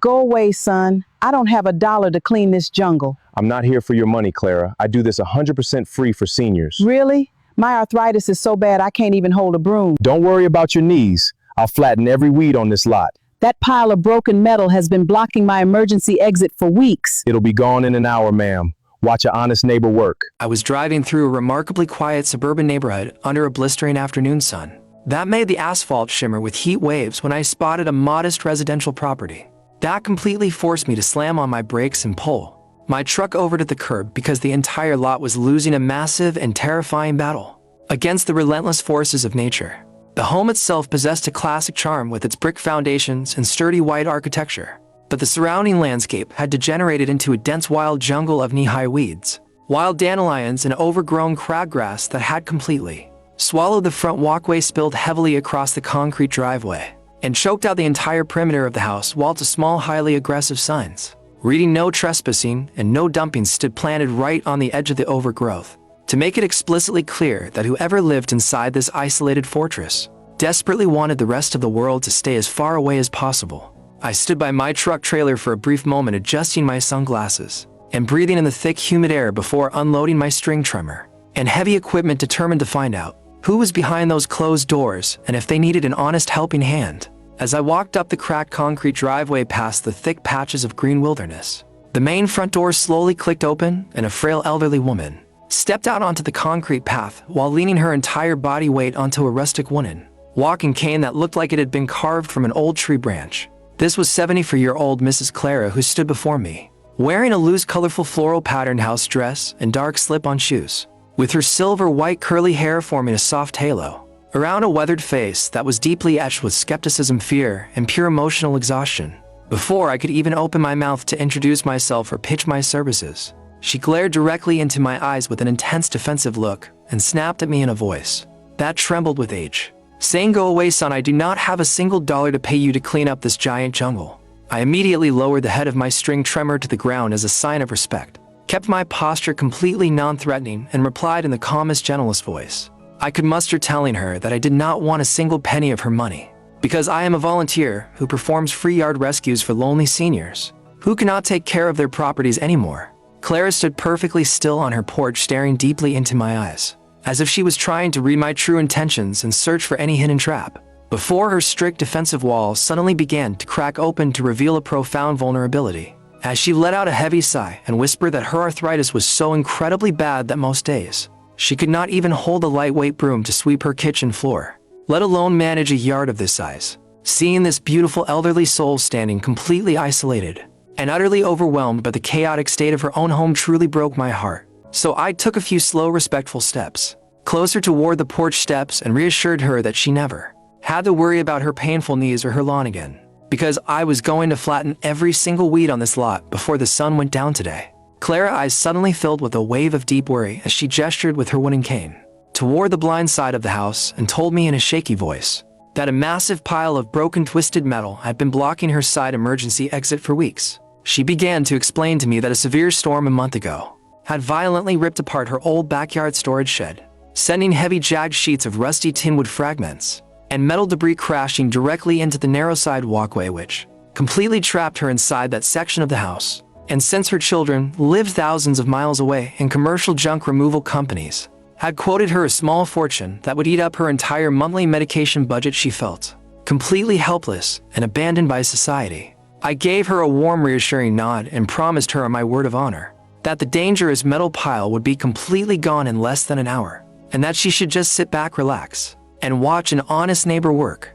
Go away, son. I don't have $1 to clean this jungle. I'm not here for your money, Clara. I do this 100% free for seniors. Really? My arthritis is so bad I can't even hold a broom. Don't worry about your knees. I'll flatten every weed on this lot. That pile of broken metal has been blocking my emergency exit for weeks. It'll be gone in an hour, ma'am. Watch an honest neighbor work. I was driving through a remarkably quiet suburban neighborhood under a blistering afternoon sun. That made the asphalt shimmer with heat waves when I spotted a modest residential property. That completely forced me to slam on my brakes and pull my truck over to the curb because the entire lot was losing a massive and terrifying battle against the relentless forces of nature. The home itself possessed a classic charm with its brick foundations and sturdy white architecture, but the surrounding landscape had degenerated into a dense wild jungle of knee-high weeds, wild dandelions and overgrown crabgrass that had completely swallowed the front walkway, spilled heavily across the concrete driveway, and choked out the entire perimeter of the house, while to small, highly aggressive signs reading "No trespassing" and "No dumping" stood planted right on the edge of the overgrowth, to make it explicitly clear that whoever lived inside this isolated fortress desperately wanted the rest of the world to stay as far away as possible. I stood by my truck trailer for a brief moment, adjusting my sunglasses and breathing in the thick, humid air before unloading my string trimmer and heavy equipment, determined to find out who was behind those closed doors and if they needed an honest helping hand. As I walked up the cracked concrete driveway past the thick patches of green wilderness, the main front door slowly clicked open and a frail elderly woman stepped out onto the concrete path while leaning her entire body weight onto a rustic wooden walking cane that looked like it had been carved from an old tree branch. This was 74-year-old Mrs. Clara, who stood before me, wearing a loose, colorful floral patterned house dress and dark slip-on shoes, with her silver white curly hair forming a soft halo around a weathered face that was deeply etched with skepticism, fear, and pure emotional exhaustion. Before I could even open my mouth to introduce myself or pitch my services, she glared directly into my eyes with an intense, defensive look and snapped at me in a voice that trembled with age, saying, "Go away, son. I do not have a single dollar to pay you to clean up this giant jungle." I immediately lowered the head of my string trimmer to the ground as a sign of respect, kept my posture completely non-threatening, and replied in the calmest, gentlest voice I could muster, telling her that I did not want a single penny of her money, because I am a volunteer who performs free yard rescues for lonely seniors who cannot take care of their properties anymore. Clara stood perfectly still on her porch, staring deeply into my eyes, as if she was trying to read my true intentions and search for any hidden trap, before her strict defensive wall suddenly began to crack open to reveal a profound vulnerability, as she let out a heavy sigh and whispered that her arthritis was so incredibly bad that most days she could not even hold a lightweight broom to sweep her kitchen floor, let alone manage a yard of this size. Seeing this beautiful elderly soul standing completely isolated and utterly overwhelmed by the chaotic state of her own home truly broke my heart. So I took a few slow, respectful steps closer toward the porch steps and reassured her that she never had to worry about her painful knees or her lawn again, because I was going to flatten every single weed on this lot before the sun went down today. Clara's eyes suddenly filled with a wave of deep worry as she gestured with her wooden cane toward the blind side of the house and told me in a shaky voice that a massive pile of broken, twisted metal had been blocking her side emergency exit for weeks. She began to explain to me that a severe storm a month ago had violently ripped apart her old backyard storage shed, sending heavy, jagged sheets of rusty tin wood fragments and metal debris crashing directly into the narrow side walkway, which completely trapped her inside that section of the house. And since her children lived thousands of miles away and commercial junk removal companies had quoted her a small fortune that would eat up her entire monthly medication budget, she felt completely helpless and abandoned by society. I gave her a warm, reassuring nod and promised her on my word of honor that the dangerous metal pile would be completely gone in less than an hour, and that she should just sit back, relax, and watch an honest neighbor work.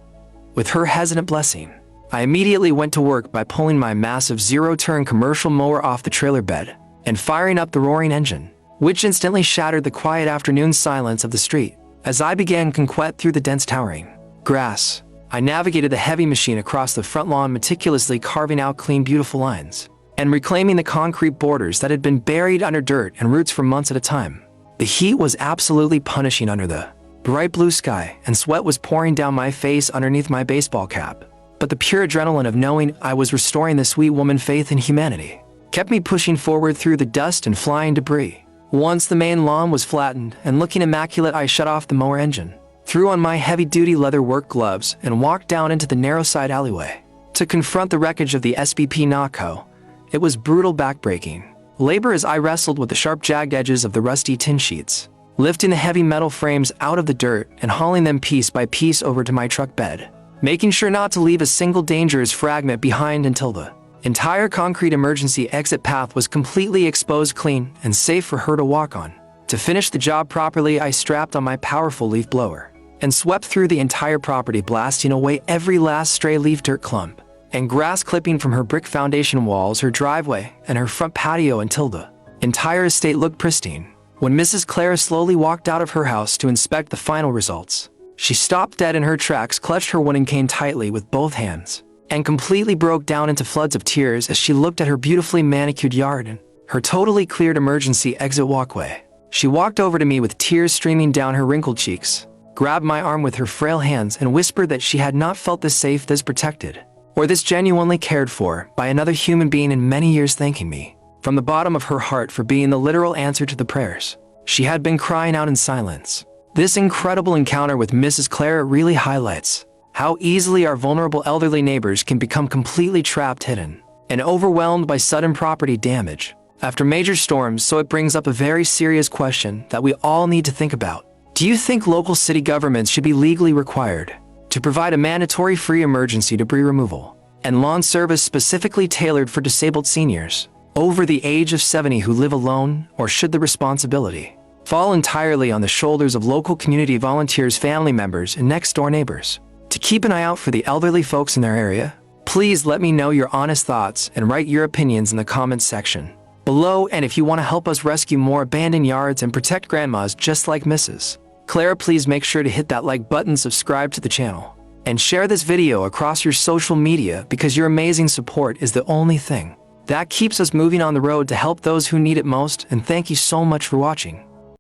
With her hesitant blessing, I immediately went to work by pulling my massive zero-turn commercial mower off the trailer bed and firing up the roaring engine, which instantly shattered the quiet afternoon silence of the street. As I began conquest through the dense towering grass, I navigated the heavy machine across the front lawn, meticulously carving out clean, beautiful lines and reclaiming the concrete borders that had been buried under dirt and roots for months at a time. The heat was absolutely punishing under the bright blue sky, and sweat was pouring down my face underneath my baseball cap. But the pure adrenaline of knowing I was restoring the sweet woman faith in humanity kept me pushing forward through the dust and flying debris. Once the main lawn was flattened and looking immaculate, I shut off the mower engine, threw on my heavy-duty leather work gloves, and walked down into the narrow side alleyway. to confront the wreckage of the SBP Naco. It was brutal backbreaking labor as I wrestled with the sharp jagged edges of the rusty tin sheets, lifting the heavy metal frames out of the dirt and hauling them piece by piece over to my truck bed, making sure not to leave a single dangerous fragment behind until the entire concrete emergency exit path was completely exposed, clean, and safe for her to walk on. To finish the job properly, I strapped on my powerful leaf blower and swept through the entire property, blasting away every last stray leaf, dirt clump, and grass clipping from her brick foundation walls, her driveway, and her front patio until the entire estate looked pristine. When Mrs. Clara slowly walked out of her house to inspect the final results, she stopped dead in her tracks, clutched her wooden cane tightly with both hands, and completely broke down into floods of tears as she looked at her beautifully manicured yard and her totally cleared emergency exit walkway. She walked over to me with tears streaming down her wrinkled cheeks, grabbed my arm with her frail hands, and whispered that she had not felt this safe, this protected, or this genuinely cared for by another human being in many years, thanking me from the bottom of her heart for being the literal answer to the prayers she had been crying out in silence. This incredible encounter with Mrs. Clara really highlights how easily our vulnerable elderly neighbors can become completely trapped, hidden, and overwhelmed by sudden property damage after major storms. So it brings up a very serious question that we all need to think about. Do you think local city governments should be legally required to provide a mandatory free emergency debris removal and lawn service specifically tailored for disabled seniors over the age of 70 who live alone, or should the responsibility fall entirely on the shoulders of local community volunteers, family members, and next-door neighbors to keep an eye out for the elderly folks in their area? Please let me know your honest thoughts and write your opinions in the comments section below. And if you want to help us rescue more abandoned yards and protect grandmas just like Mrs. Clara, please make sure to hit that like button, subscribe to the channel, and share this video across your social media, because your amazing support is the only thing that keeps us moving on the road to help those who need it most. And thank you so much for watching.